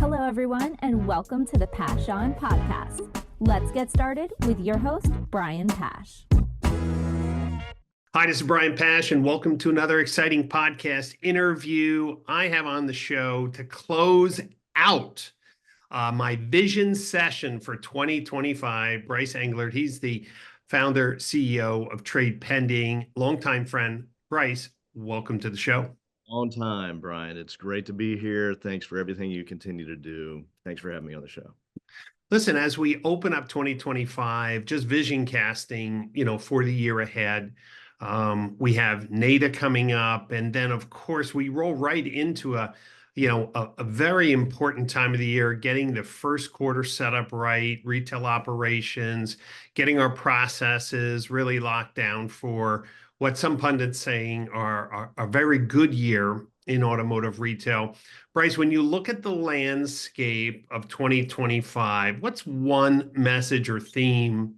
Hello, everyone, and welcome to the Pash On Podcast. Let's get started with your host, Brian Pash. Hi, this is Brian Pash, and welcome to another exciting podcast interview I have on the show to close out my vision session for 2025. Brice Englert, he's the founder, CEO of TradePending, longtime friend. Brice, welcome to the show. On time, Brian. It's great to be here. Thanks for everything you continue to do. Thanks for having me on the show. Listen, as we open up 2025, just vision casting, for the year ahead, we have NADA coming up, and then of course we roll right into a very important time of the year, getting the first quarter set up right, retail operations, getting our processes really locked down for what some pundits saying are a very good year in automotive retail. Brice, when you look at the landscape of 2025, what's one message or theme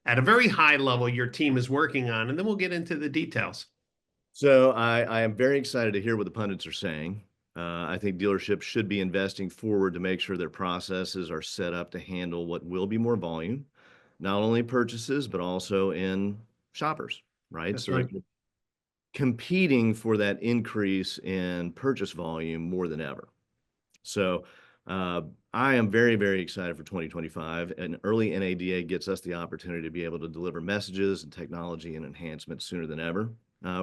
at a very high level your team is working on? And then we'll get into the details. So I am very excited to hear what the pundits are saying. I think dealerships should be investing forward to make sure their processes are set up to handle what will be more volume, not only purchases, but also in shoppers, right? That's right. Competing for that increase in purchase volume more than ever. So I am very, very excited for 2025. And early NADA gets us the opportunity to be able to deliver messages and technology and enhancements sooner than ever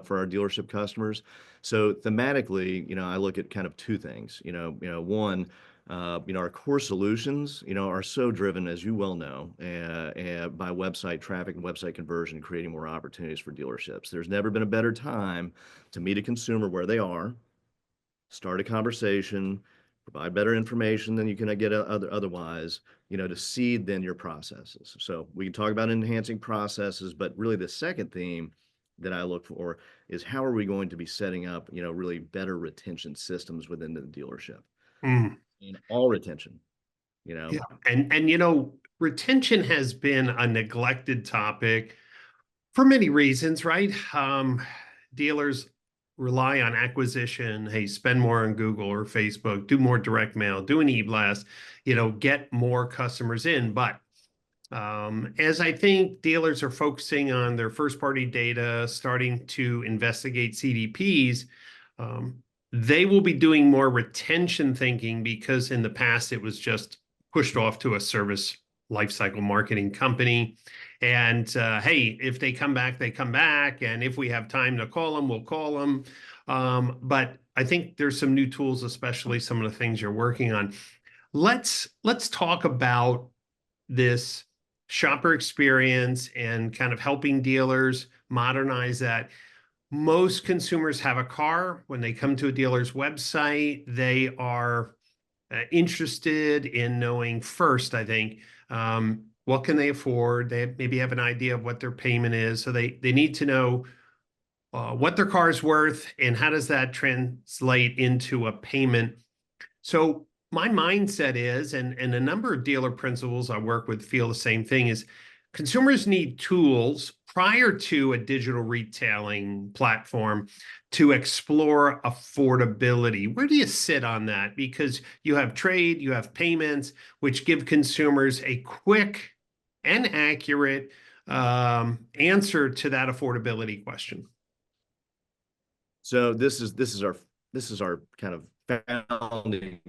for our dealership customers. So thematically, I look at kind of two things. One, our core solutions, are so driven, as you well know, by website traffic and website conversion, creating more opportunities for dealerships. There's never been a better time to meet a consumer where they are, start a conversation, provide better information than you can get otherwise, to seed then your processes. So we can talk about enhancing processes, but really the second theme that I look for is how are we going to be setting up, really better retention systems within the dealership. In all retention, Yeah. And retention has been a neglected topic for many reasons, right? Dealers rely on acquisition. Hey, spend more on Google or Facebook, do more direct mail, do an e-blast, get more customers in. But as I think dealers are focusing on their first-party data, starting to investigate CDPs, they will be doing more retention thinking, because in the past it was just pushed off to a service lifecycle marketing company. And hey, if they come back, they come back. And if we have time to call them, we'll call them. But I think there's some new tools, especially some of the things you're working on. Let's talk about this shopper experience and kind of helping dealers modernize that. Most consumers have a car. When they come to a dealer's website, they are interested in knowing first, I think, what can they afford? They maybe have an idea of what their payment is. So they need to know what their car is worth and how does that translate into a payment. So my mindset is, and a number of dealer principals I work with feel the same thing, is consumers need tools prior to a digital retailing platform to explore affordability. Where do you sit on that? Because you have trade, you have payments, which give consumers a quick and accurate answer to that affordability question. So this is our kind of founding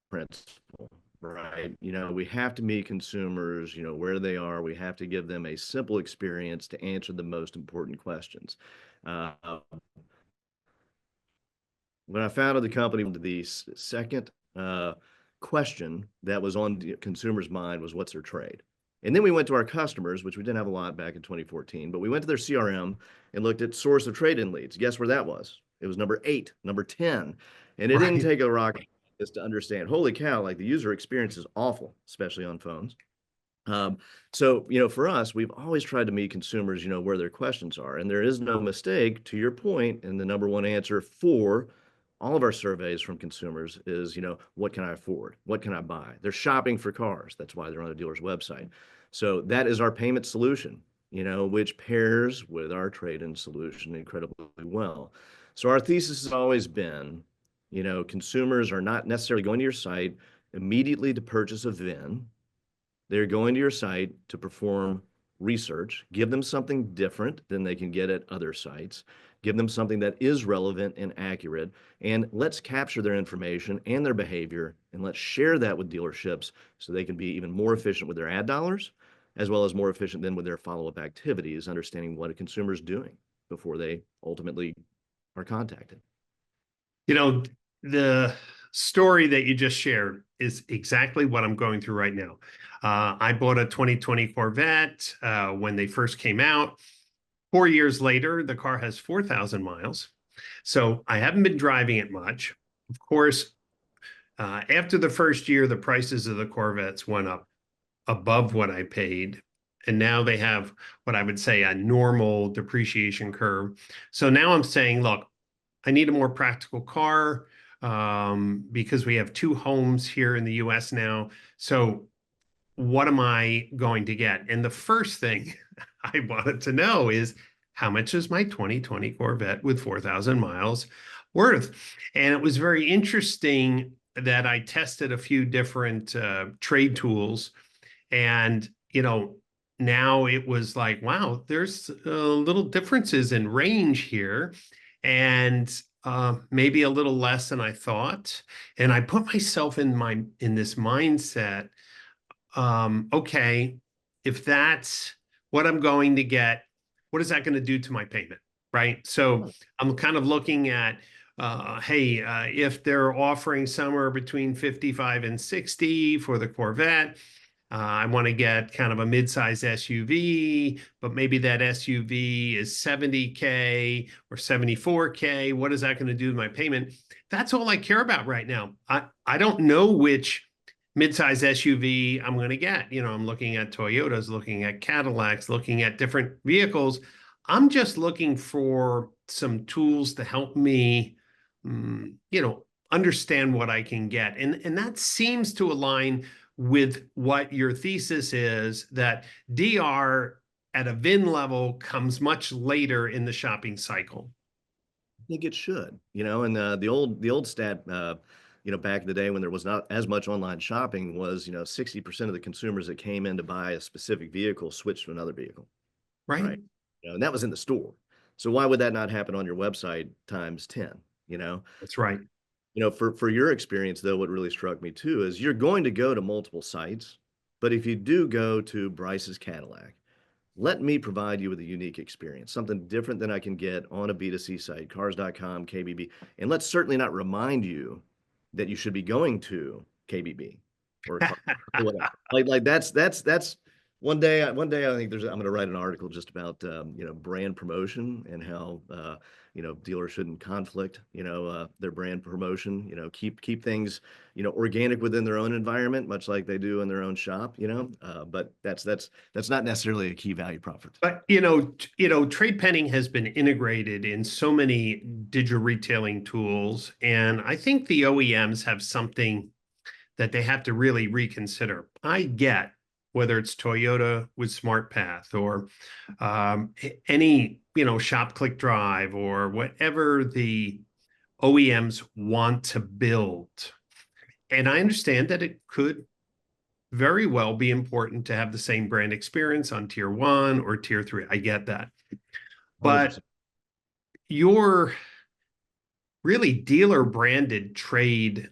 principle, right? We have to meet consumers, where they are. We have to give them a simple experience to answer the most important questions. When I founded the company, the second question that was on the consumer's mind was, what's their trade? And then we went to our customers, which we didn't have a lot back in 2014, but we went to their CRM and looked at source of trade-in leads. Guess where that was? It was number 8, number 10. And it didn't take a rocket scientist to understand, holy cow, like the user experience is awful, especially on phones. So, for us, we've always tried to meet consumers, where their questions are. And there is no mistake, to your point, and the number one answer for all of our surveys from consumers is, what can I afford? What can I buy? They're shopping for cars. That's why they're on the dealer's website. So that is our payment solution, which pairs with our trade-in solution incredibly well. So our thesis has always been, consumers are not necessarily going to your site immediately to purchase a VIN. They're going to your site to perform research, give them something different than they can get at other sites, give them something that is relevant and accurate, and let's capture their information and their behavior, and let's share that with dealerships so they can be even more efficient with their ad dollars, as well as more efficient then with their follow-up activities, understanding what a consumer is doing before they ultimately are contacted. You know, the story that you just shared is exactly what I'm going through right now. I bought a 2020 Corvette when they first came out. 4 years later, the car has 4,000 miles. So I haven't been driving it much. Of course, after the first year, the prices of the Corvettes went up above what I paid. And now they have what I would say a normal depreciation curve. So now I'm saying, look, I need a more practical car because we have 2 homes here in the US now. So what am I going to get? And the first thing I wanted to know is how much is my 2020 Corvette with 4,000 miles worth? And it was very interesting that I tested a few different trade tools. And, now it was like, wow, there's little differences in range here. And maybe a little less than I thought. And I put myself in this mindset. Okay, if that's what I'm going to get, what is that going to do to my payment? Right. So I'm kind of looking at, hey, if they're offering somewhere between 55 and 60 for the Corvette, I want to get kind of a mid-size SUV, but maybe that SUV is 70K or 74K. What is that going to do to my payment? That's all I care about right now. I don't know which mid-size SUV I'm going to get. I'm looking at Toyotas, looking at Cadillacs, looking at different vehicles. I'm just looking for some tools to help me, understand what I can get. And that seems to align with what your thesis is, that DR at a VIN level comes much later in the shopping cycle. I think it should, and the old stat, back in the day when there was not as much online shopping was, 60% of the consumers that came in to buy a specific vehicle switched to another vehicle. Right. And that was in the store. So why would that not happen on your website times 10, That's right. For your experience, though, what really struck me too is you're going to go to multiple sites, but if you do go to Brice's Cadillac, let me provide you with a unique experience, something different than I can get on a B2C site, cars.com, KBB. And let's certainly not remind you that you should be going to KBB or whatever. Like that's one day I think I'm going to write an article just about brand promotion and how dealers shouldn't conflict their brand promotion, keep things organic within their own environment, much like they do in their own shop, but that's not necessarily a key value prop. But trade pending has been integrated in so many digital retailing tools, and I think the OEMs have something that they have to really reconsider. I get whether it's Toyota with SmartPath or any shop click drive or whatever the OEMs want to build. And I understand that it could very well be important to have the same brand experience on tier 1 or tier 3. I get that. But 100%. Your really dealer branded trade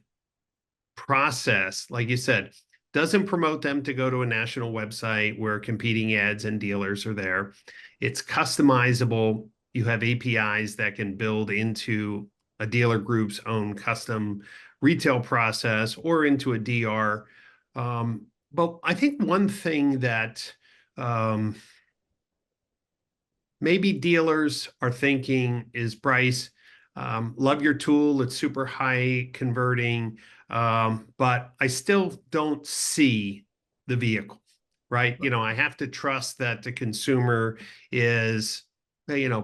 process, like you said, doesn't promote them to go to a national website where competing ads and dealers are there. It's customizable. You have APIs that can build into a dealer group's own custom retail process or into a DR. But I think one thing that maybe dealers are thinking is, Brice, love your tool. It's super high converting, but I still don't see the vehicle, right? I have to trust that the consumer is,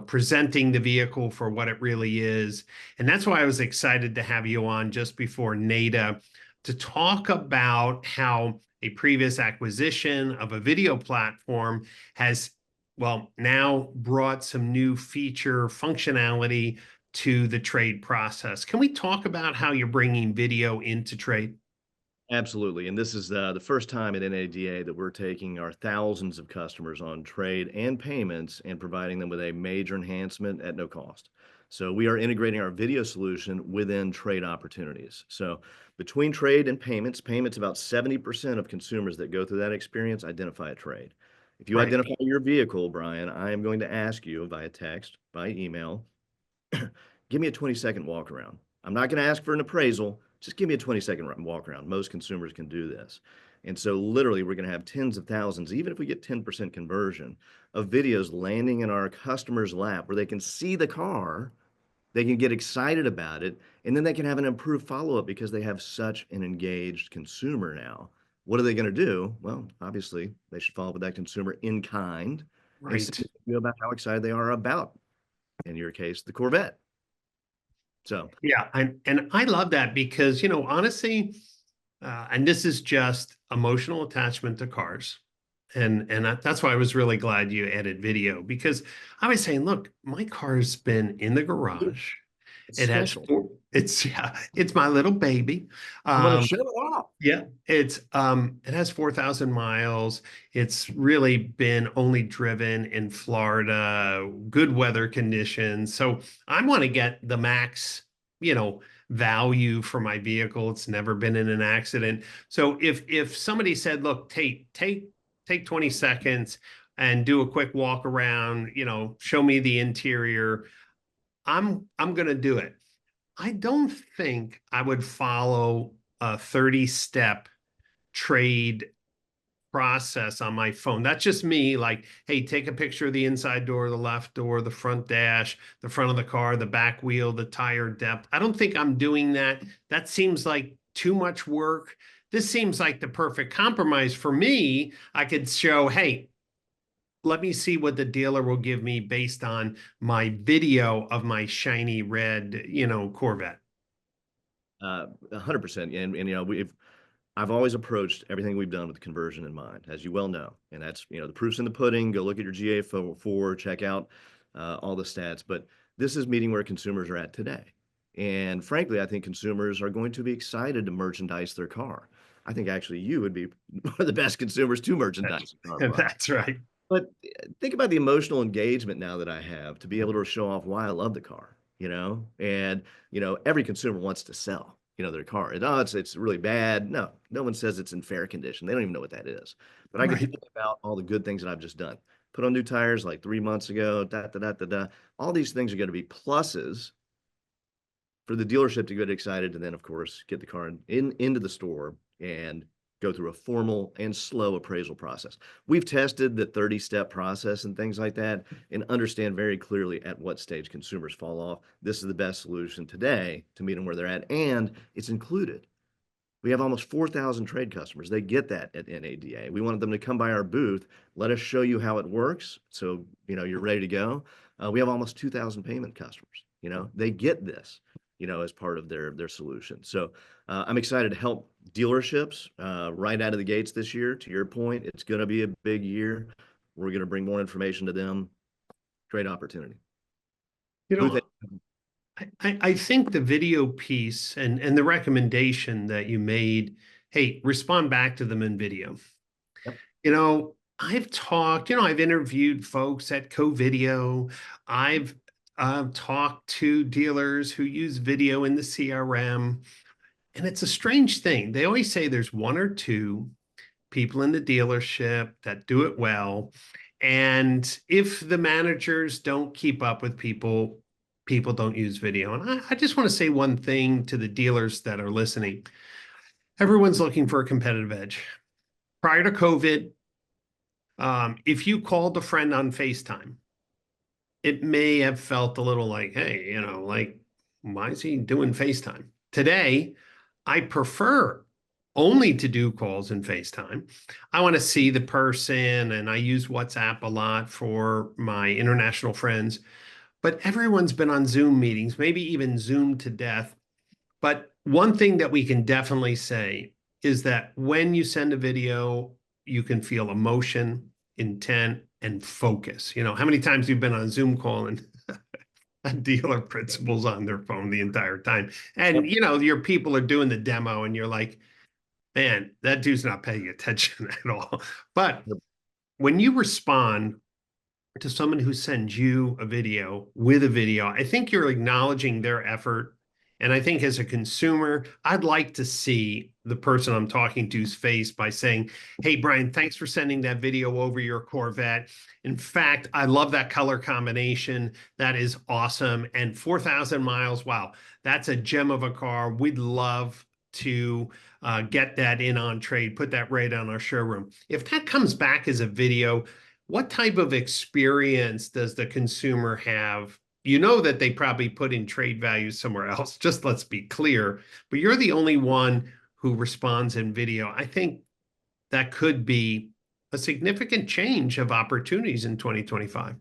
presenting the vehicle for what it really is. And that's why I was excited to have you on just before NADA to talk about how a previous acquisition of a video platform has, well, now brought some new feature functionality to the trade process. Can we talk about how you're bringing video into trade? Absolutely. And this is the first time at NADA that we're taking our thousands of customers on trade and payments and providing them with a major enhancement at no cost. So we are integrating our video solution within trade opportunities. So between trade and payments, about 70% of consumers that go through that experience identify a trade. If you Right. identify your vehicle, Brian, I am going to ask you via text, by email, give me a 20-second walk around. I'm not going to ask for an appraisal. Just give me a 20-second walk around. Most consumers can do this. And so literally we're going to have tens of thousands, even if we get 10% conversion, of videos landing in our customer's lap where they can see the car, they can get excited about it, and then they can have an improved follow-up because they have such an engaged consumer now. What are they going to do? Well, obviously, they should follow up with that consumer in kind and say Right. about how excited they are about, in your case, the Corvette. So Yeah. And I love that because, honestly, and this is just emotional attachment to cars. That's why I was really glad you added video, because I was saying, look, my car's been in the garage. it's It has special. it's my little baby. I'm going to Um, show it off. yeah, it has 4,000 miles. It's really been only driven in Florida, good weather conditions. So I want to get the max, value for my vehicle. It's never been in an accident. So if somebody said, look, take 20 seconds and do a quick walk around, show me the interior, I'm gonna do it. I don't think I would follow a 30-step trade process on my phone. That's just me. Like, hey, take a picture of the inside door, the left door, the front dash, the front of the car, the back wheel, the tire depth. I don't think I'm doing that. That seems like too much work. This seems like the perfect compromise for me. I could show, hey, let me see what the dealer will give me based on my video of my shiny red, Corvette. 100%. And I've always approached everything we've done with conversion in mind, as you well know. And that's, the proof's in the pudding. Go look at your GA4, check out all the stats. But this is meeting where consumers are at today. And frankly, I think consumers are going to be excited to merchandise their car. I think actually you would be one of the best consumers to merchandise a car, Brian. That's right. But think about the emotional engagement now that I have to be able to show off why I love the car, and, every consumer wants to sell, their car. And, oh, it's really bad. No, no one says it's in fair condition. They don't even know what that is. But I can Right. think about all the good things that I've just done. Put on new tires like 3 months ago, da, da, da, da, da. All these things are going to be pluses for the dealership to get excited and then, of course, get the car into the store and go through a formal and slow appraisal process. We've tested the 30-step process and things like that and understand very clearly at what stage consumers fall off. This is the best solution today to meet them where they're at, and it's included. We have almost 4,000 trade customers. They get that at NADA. We wanted them to come by our booth, let us show you how it works, so you're ready to go. We have almost 2,000 payment customers. They get this, as part of their solution. So I'm excited to help dealerships right out of the gates this year. To your point, it's going to be a big year. We're going to bring more information to them. Great opportunity. You Booth know, I think the video piece and the recommendation that you made, hey, respond back to them in video. Yep. I've interviewed folks at Co-Video. I've talked to dealers who use video in the CRM, and it's a strange thing. They always say there's one or two people in the dealership that do it well. And if the managers don't keep up with people, people don't use video. And I just want to say one thing to the dealers that are listening. Everyone's looking for a competitive edge. Prior to COVID, if you called a friend on FaceTime, it may have felt a little like, hey, like, why is he doing FaceTime? Today, I prefer only to do calls in FaceTime. I want to see the person, and I use WhatsApp a lot for my international friends. But everyone's been on Zoom meetings, maybe even Zoom to death. But one thing that we can definitely say is that when you send a video, you can feel emotion, intent, and focus. How many times you've been on a Zoom call and a dealer principal's on their phone the entire time, and Yep. your people are doing the demo, and you're like, man, that dude's not paying attention at all. But when you respond to someone who sends you a video with a video, I think you're acknowledging their effort. And I think as a consumer, I'd like to see the person I'm talking to's face by saying, hey, Brian, thanks for sending that video over your Corvette. In fact, I love that color combination. That is awesome. And 4,000 miles, wow, that's a gem of a car. We'd love to get that in on trade, put that right on our showroom. If that comes back as a video, what type of experience does the consumer have? You know that they probably put in trade value somewhere else, just let's be clear, but you're the only one who responds in video. I think that could be a significant change of opportunities in 2025.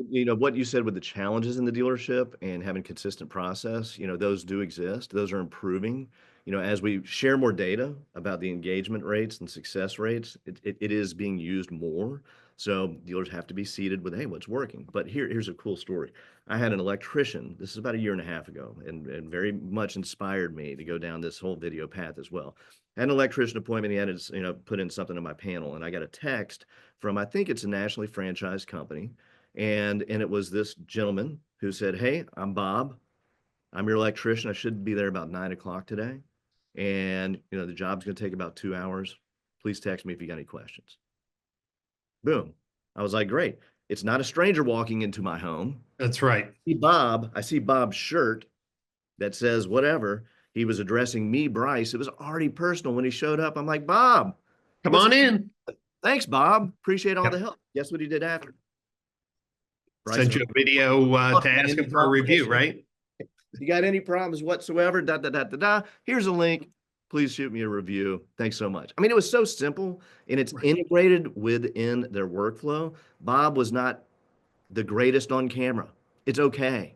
You know, what you said with the challenges in the dealership and having consistent process, you know, those do exist. Those are improving. You know, as we share more data about the engagement rates and success rates, it is being used more. So dealers have to be seated with, hey, what's working? But here's a cool story. I had an electrician, this is about a year and a half ago, and very much inspired me to go down this whole video path as well. I had an electrician appointment. He had to, you know, put in something in my panel, and I got a text from, I think it's a nationally franchised company. And it was this gentleman who said, hey, I'm Bob. I'm your electrician. I should be there about 9 o'clock today. And, you know, the job's going to take about 2 hours. Please text me if you got any questions. Boom. I was like, great. It's not a stranger walking into my home. That's right. I see Bob's shirt that says whatever. He was addressing me, Brice. It was already personal when he showed up. I'm like, Bob, come on in. Thanks, Bob. Appreciate all the help. Guess what he did after? Sent you a video to ask him for a review, right? You got any problems whatsoever? Here's a link. Please shoot me a review. Thanks so much. I mean, it was so simple and it's integrated within their workflow. Bob was not the greatest on camera. It's okay.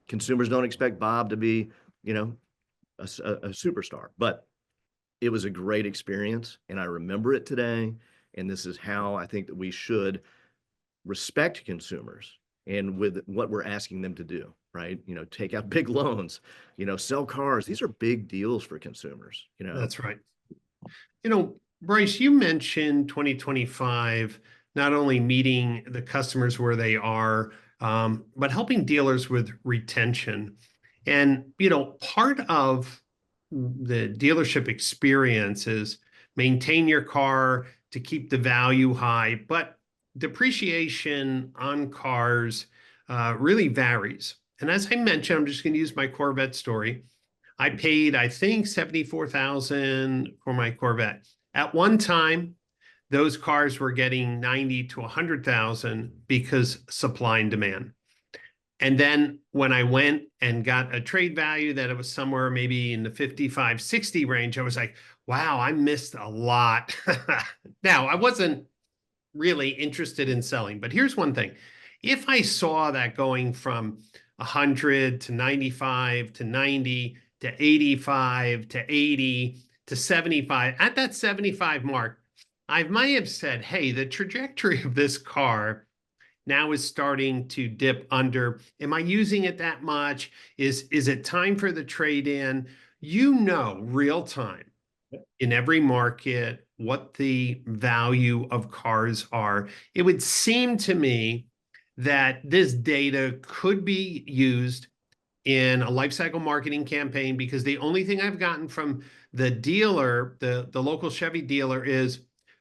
Consumers don't expect Bob to be, you know, a superstar, but it was a great experience and I remember it today. And this is how I think that we should respect consumers and with what we're asking them to do, right? You know, take out big loans, you know, sell cars. These are big deals for consumers, you know. That's right. You know, Brice, you mentioned 2025, not only meeting the customers where they are, but helping dealers with retention. And, you know, part of the dealership experience is maintain your car to keep the value high, but depreciation on cars really varies. And as I mentioned, I'm just going to use my Corvette story. I paid, I think, $74,000 for my Corvette. At one time, those cars were getting 90 to 100,000 because supply and demand. And then when I went and got a trade value that it was somewhere maybe in the 55, 60 range, I was like, wow, I missed a lot. Now, I wasn't really interested in selling, but here's one thing. If I saw that going from 100 to 95 to 90 to 85 to 80 to 75, at that 75 mark, I might have said, hey, the trajectory of this car now is starting to dip under. Am I using it that much? Is it time for the trade-in? You know, real time in every market, what the value of cars are. It would seem to me that this data could be used in a lifecycle marketing campaign because the only thing I've gotten from the dealer, the local Chevy dealer is,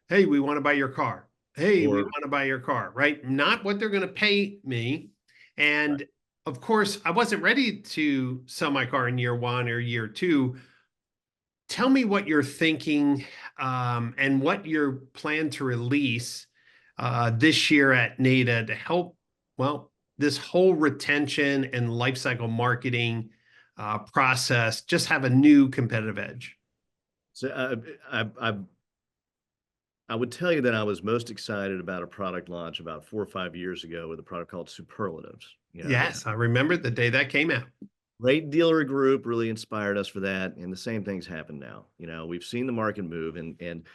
hey, we want to buy your car. Hey, we want to buy your car, right? Not what they're going to pay me. And of course, I wasn't ready to sell my car in year 1 or year 2. Tell me what you're thinking and what you're plan to release this year at NADA to help, well, this whole retention and lifecycle marketing process just have a new competitive edge. So I would tell you that I was most excited about a product launch about 4 or 5 years ago with a product called Superlatives. You know, yes, I remember the day that came out. Great dealer group really inspired us for that, and the same things happen now. You know, we've seen the market move, and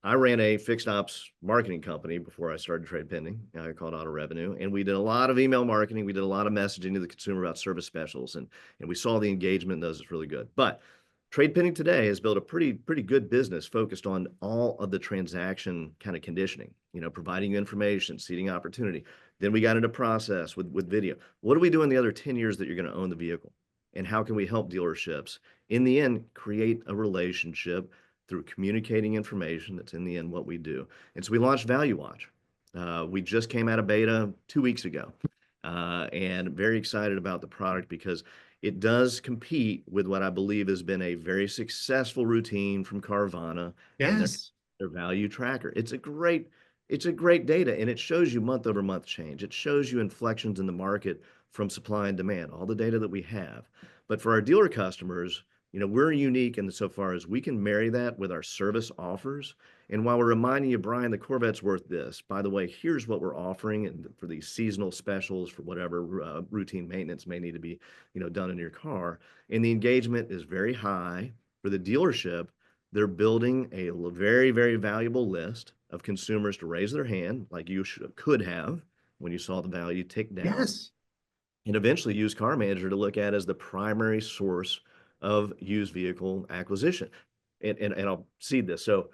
I ran a fixed ops marketing company before I started TradePending. I called Auto Revenue, and we did a lot of email marketing. We did a lot of messaging to the consumer about service specials, and we saw the engagement in those is really good. But TradePending today has built a pretty good business focused on all of the transaction kind of conditioning, providing you information, seeding opportunity. Then we got into process with video. What do we do in the other 10 years that you're going to own the vehicle? And how can we help dealerships in the end create a relationship through communicating information? That's in the end what we do. And so we launched Value Watch. We just came out of beta 2 weeks ago, and very excited about the product because it does compete with what I believe has been a very successful routine from Carvana and Yes. their value tracker. It's a great data, and it shows you month over month change. It shows you inflections in the market from supply and demand, all the data that we have. But for our dealer customers, we're unique in so far as we can marry that with our service offers. And while we're reminding you, Brian, the Corvette's worth this, by the way, here's what we're offering and for these seasonal specials for whatever routine maintenance may need to be, done in your car. And the engagement is very high for the dealership. They're building a very, very valuable list of consumers to raise their hand, like you could have when you saw the value tick down. Yes. And eventually use Car Manager to look at as the primary source of used vehicle acquisition. And I'll seed this. So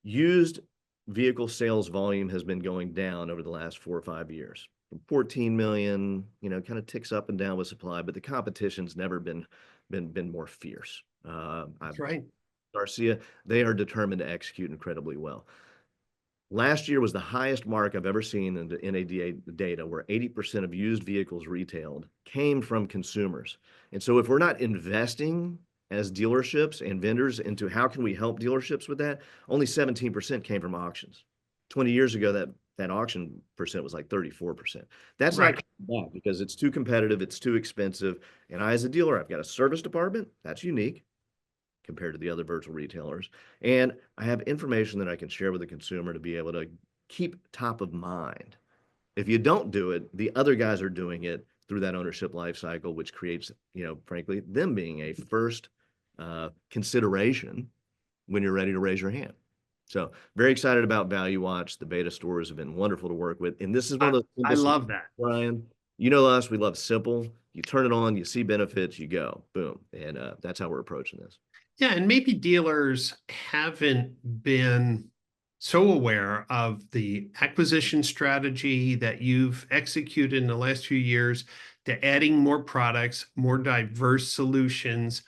used vehicle sales volume has been going down over the last 4 or 5 years. From 14 million, kind of ticks up and down with supply, but the competition's never been more fierce. That's right. Garcia, they are determined to execute incredibly well. Last year was the highest mark I've ever seen in the NADA data, where 80% of used vehicles retailed came from consumers. And so if we're not investing as dealerships and vendors into how can we help dealerships with that, only 17% came from auctions. 20 years ago, that auction percent was like 34%. That's Right. not coming back because it's too competitive, it's too expensive. And I, as a dealer, I've got a service department, that's unique compared to the other virtual retailers. And I have information that I can share with the consumer to be able to keep top of mind. If you don't do it, the other guys are doing it through that ownership life cycle, which creates, frankly, them being a first consideration when you're ready to raise your hand. So very excited about Value Watch. The beta stores have been wonderful to work with. And this is one of those I love that. Brian, you know us, we love simple. You turn it on, you see benefits, you go, boom. And that's how we're approaching this. Yeah, and maybe dealers haven't been so aware of the acquisition strategy that you've executed in the last few years to adding more products, more diverse solutions,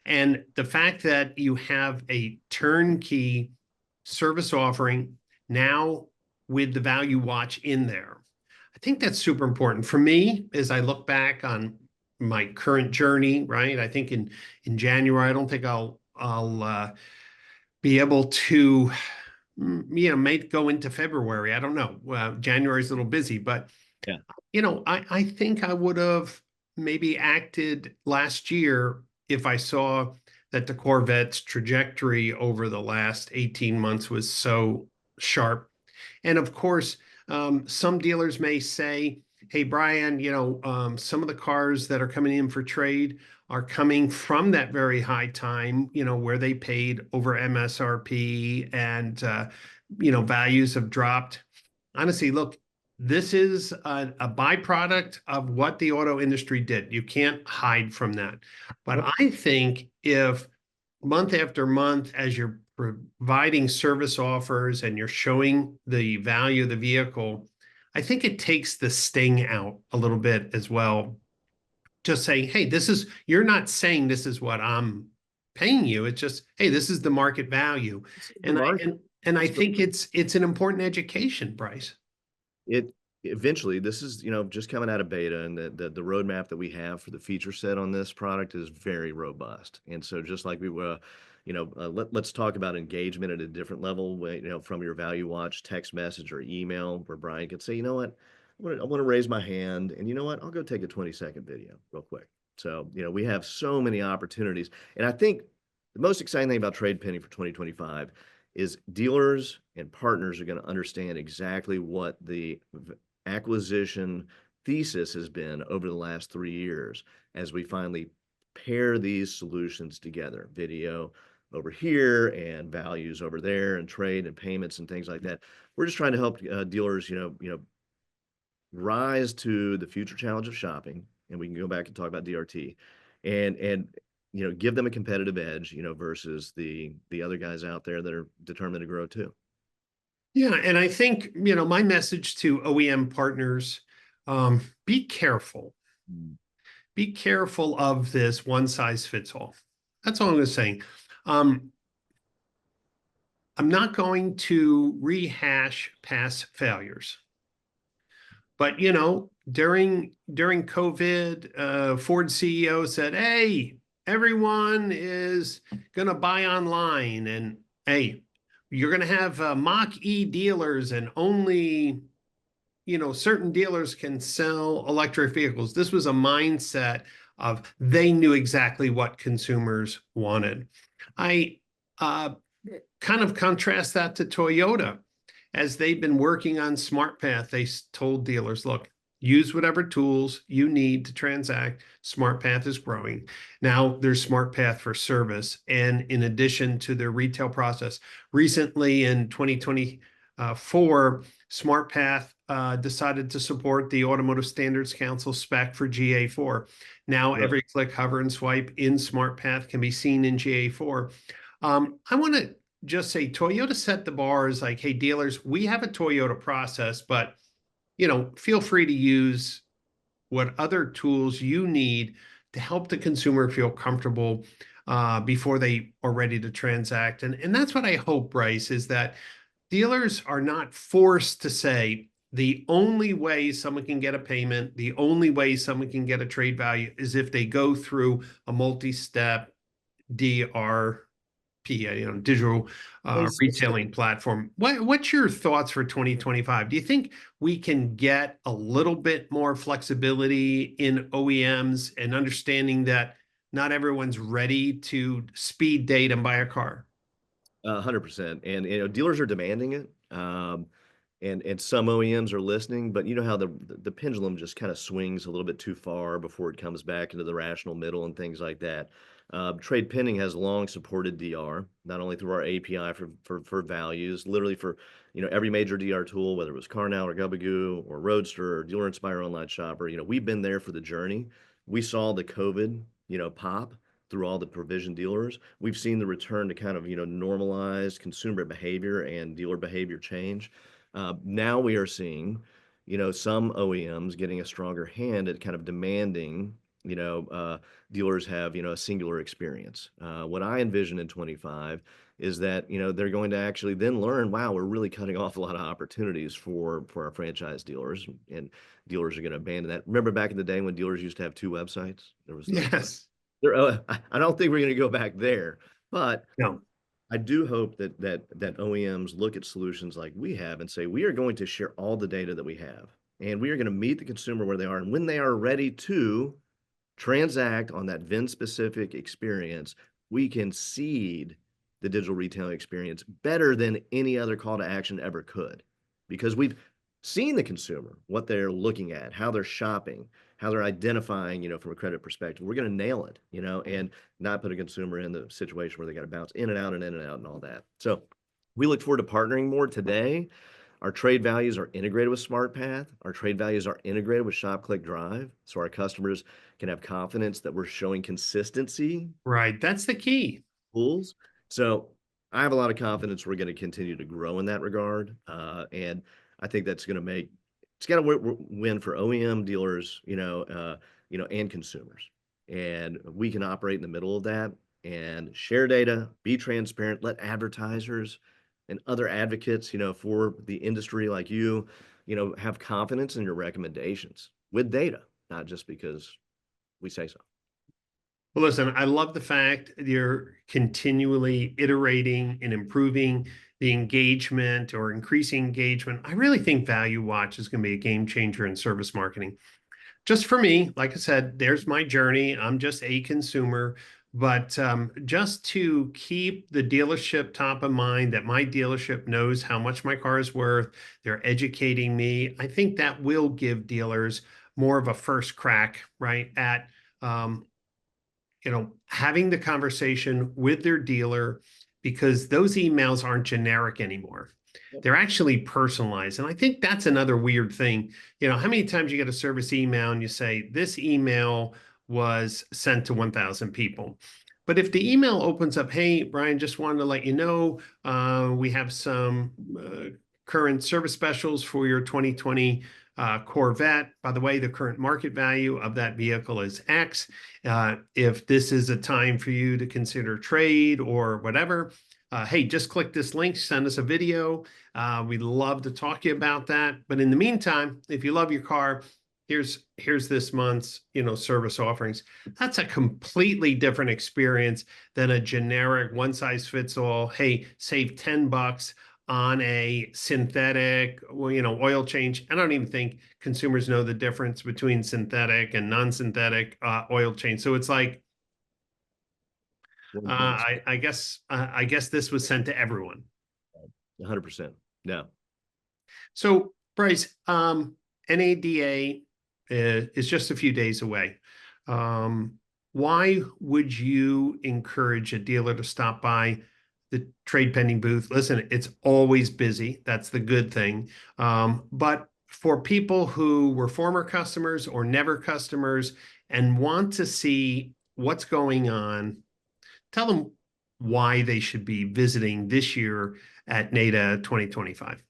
and the fact that you have a turnkey service offering now with the Value Watch in there. I think that's super important for me as I look back on my current journey, right? I think in January, I don't think I'll be able to, may go into February. I don't know. January's a little busy, but yeah, I think I would have maybe acted last year if I saw that the Corvette's trajectory over the last 18 months was so sharp. And of course, some dealers may say, hey, Brian, some of the cars that are coming in for trade are coming from that very high time, where they paid over MSRP and, values have dropped. Honestly, look, this is a byproduct of what the auto industry did. You can't hide from that. But I think if month after month, as you're providing service offers and you're showing the value of the vehicle, I think it takes the sting out a little bit as well. Just saying, hey, you're not saying this is what I'm paying you. It's just, hey, this is the market value. And I think it's an important education, Brice. It eventually, this is, just coming out of beta, and the roadmap that we have for the feature set on this product is very robust. And so just like we were, let's talk about engagement at a different level, from your Value Watch text message or email, where Brian could say, you know what, I want to raise my hand, and you know what, I'll go take a 20-second video real quick. So, we have so many opportunities. And I think the most exciting thing about TradePending for 2025 is dealers and partners are going to understand exactly what the acquisition thesis has been over the last 3 years as we finally pair these solutions together, video over here and values over there and trade and payments and things like that. We're just trying to help dealers, rise to the future challenge of shopping. And we can go back and talk about DRT and give them a competitive edge, versus the other guys out there that are determined to grow too. Yeah, and I think, my message to OEM partners, be careful. Be careful of this one size fits all. That's all I'm going to say. I'm not going to rehash past failures. But, during COVID, Ford CEO said, hey, everyone is going to buy online. And, hey, you're going to have Mach-E dealers and only, certain dealers can sell electric vehicles. This was a mindset of they knew exactly what consumers wanted. I kind of contrast that to Toyota. As they've been working on SmartPath, they told dealers, look, use whatever tools you need to transact. SmartPath is growing. Now there's SmartPath for service. And in addition to their retail process, recently in 2024, SmartPath decided to support the Automotive Standards Council spec for GA4. Now every click, hover, and swipe in SmartPath can be seen in GA4. I want to just say Toyota set the bar as like, hey, dealers, we have a Toyota process, but, feel free to use what other tools you need to help the consumer feel comfortable before they are ready to transact. And that's what I hope, Brice, is that dealers are not forced to say the only way someone can get a payment, the only way someone can get a trade value is if they go through a multi-step DRP, digital retailing platform. What's your thoughts for 2025? Do you think we can get a little bit more flexibility in OEMs and understanding that not everyone's ready to speed date and buy a car? 100%. And dealers are demanding it. And some OEMs are listening, but you know how the pendulum just kind of swings a little bit too far before it comes back into the rational middle and things like that. TradePending has long supported DR, not only through our API for values, literally for every major DR tool, whether it was CarNow or Gubagoo or Roadster or Dealer Inspire Online Shopper. We've been there for the journey. We saw the COVID pop through all the provision dealers. We've seen the return to kind of normalized consumer behavior and dealer behavior change. Now we are seeing, some OEMs getting a stronger hand at kind of demanding, dealers have, a singular experience. What I envision in 25 is that, they're going to actually then learn, wow, we're really cutting off a lot of opportunities for our franchise dealers, and dealers are going to abandon that. Remember back in the day when dealers used to have two websites? There was Yes. I don't think we're going to go back there, but No. I do hope that OEMs look at solutions like we have and say, we are going to share all the data that we have, and we are going to meet the consumer where they are. And when they are ready to transact on that VIN-specific experience, we can seed the digital retailing experience better than any other call to action ever could, because we've seen the consumer, what they're looking at, how they're shopping, how they're identifying, from a credit perspective. We're going to nail it, and not put a consumer in the situation where they got to bounce in and out and all that. So we look forward to partnering more today. Our trade values are integrated with SmartPath. Our trade values are integrated with Shop, Click, Drive, so our customers can have confidence that we're showing consistency. Right. That's the key. Tools. So I have a lot of confidence we're going to continue to grow in that regard. And I think that's going to make it's got to win for OEM dealers, and consumers. And we can operate in the middle of that and share data, be transparent, let advertisers and other advocates, for the industry like you, have confidence in your recommendations with data, not just because we say so. Well, listen, I love the fact you're continually iterating and improving the engagement or increasing engagement. I really think Value Watch is going to be a game changer in service marketing. Just for me, like I said, there's my journey. I'm just a consumer, but just to keep the dealership top of mind, that my dealership knows how much my car is worth, they're educating me. I think that will give dealers more of a first crack, right, at having the conversation with their dealer, because those emails aren't generic anymore. They're actually personalized. And I think that's another weird thing. How many times you get a service email and you say, this email was sent to 1,000 people. But if the email opens up, hey, Brian, just wanted to let you know, we have some current service specials for your 2020 Corvette. By the way, the current market value of that vehicle is X. If this is a time for you to consider trade or whatever, hey, just click this link, send us a video. We'd love to talk to you about that. But in the meantime, if you love your car, here's this month's, service offerings. That's a completely different experience than a generic one size fits all. Hey, save $10 on a synthetic, oil change. I don't even think consumers know the difference between synthetic and non-synthetic oil change. So it's like, I guess this was sent to everyone. 100%. No. So Brice, NADA is just a few days away. Why would you encourage a dealer to stop by the TradePending booth? Listen, it's always busy. That's the good thing. But for people who were former customers or never customers and want to see what's going on, tell them why they should be visiting this year at NADA 2025.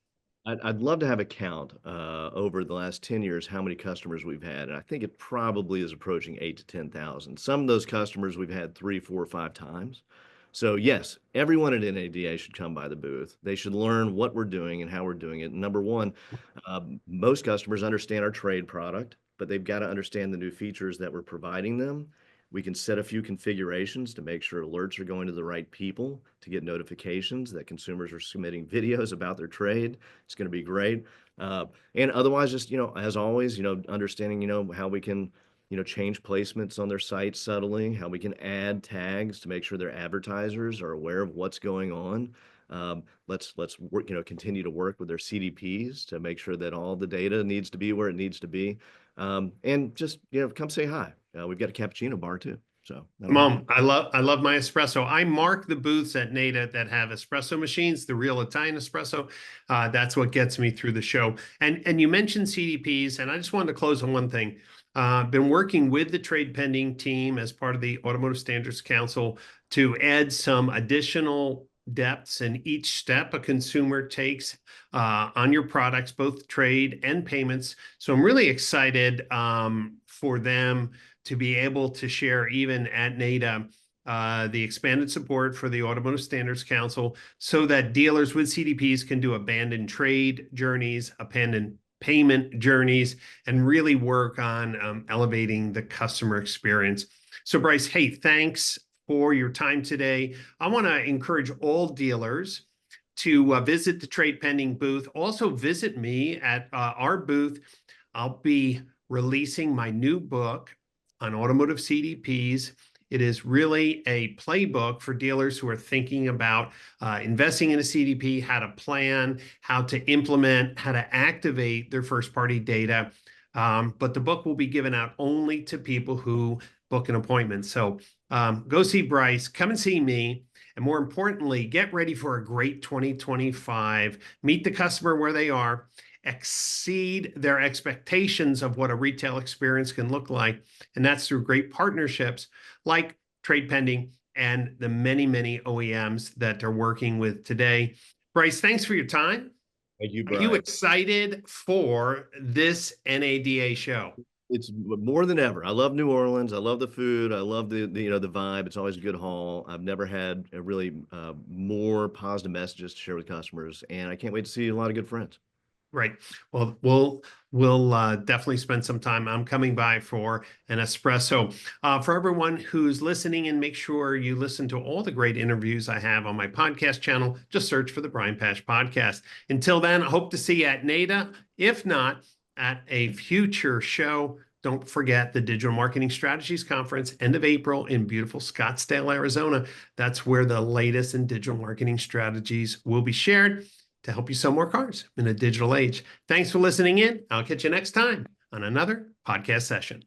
I'd love to have a count over the last 10 years, how many customers we've had. And I think it probably is approaching 8,000 to 10,000. Some of those customers we've had 3, 4, 5 times. So yes, everyone at NADA should come by the booth. They should learn what we're doing and how we're doing it. Number one, most customers understand our trade product, but they've got to understand the new features that we're providing them. We can set a few configurations to make sure alerts are going to the right people to get notifications that consumers are submitting videos about their trade. It's going to be great. And otherwise, just, as always, understanding, how we can, change placements on their site subtly, how we can add tags to make sure their advertisers are aware of what's going on. Let's work, continue to work with their CDPs to make sure that all the data needs to be where it needs to be. And just, come say hi. We've got a cappuccino bar too. So Mom, I love my espresso. I mark the booths at NADA that have espresso machines, the real Italian espresso. That's what gets me through the show. And you mentioned CDPs, and I just wanted to close on one thing. Been working with the TradePending team as part of the Automotive Standards Council to add some additional depths in each step a consumer takes on your products, both trade and payments. So I'm really excited for them to be able to share, even at NADA, the expanded support for the Automotive Standards Council so that dealers with CDPs can do abandoned trade journeys, abandoned payment journeys, and really work on elevating the customer experience. So Brice, hey, thanks for your time today. I want to encourage all dealers to visit the TradePending booth. Also visit me at our booth. I'll be releasing my new book on automotive CDPs. It is really a playbook for dealers who are thinking about investing in a CDP, how to plan, how to implement, how to activate their first-party data. But the book will be given out only to people who book an appointment. So go see Brice, come and see me, and more importantly, get ready for a great 2025. Meet the customer where they are, exceed their expectations of what a retail experience can look like. And that's through great partnerships like TradePending and the many, many OEMs that they're working with today. Brice, thanks for your time. Thank you, Are Brian. you excited for this NADA show? It's more than ever. I love New Orleans. I love the food. I love the vibe. It's always a good haul. I've never had a really more positive messages to share with customers, and I can't wait to see a lot of good friends. Right. Well, we'll definitely spend some time. I'm coming by for an espresso. For everyone who's listening, and make sure you listen to all the great interviews I have on my podcast channel. Just search for the Brian Pash Podcast. Until then, I hope to see you at NADA. If not, at a future show. Don't forget the Digital Marketing Strategies Conference, end of April in beautiful Scottsdale, Arizona. That's where the latest in digital marketing strategies will be shared to help you sell more cars in a digital age. Thanks for listening in. I'll catch you next time on another podcast session.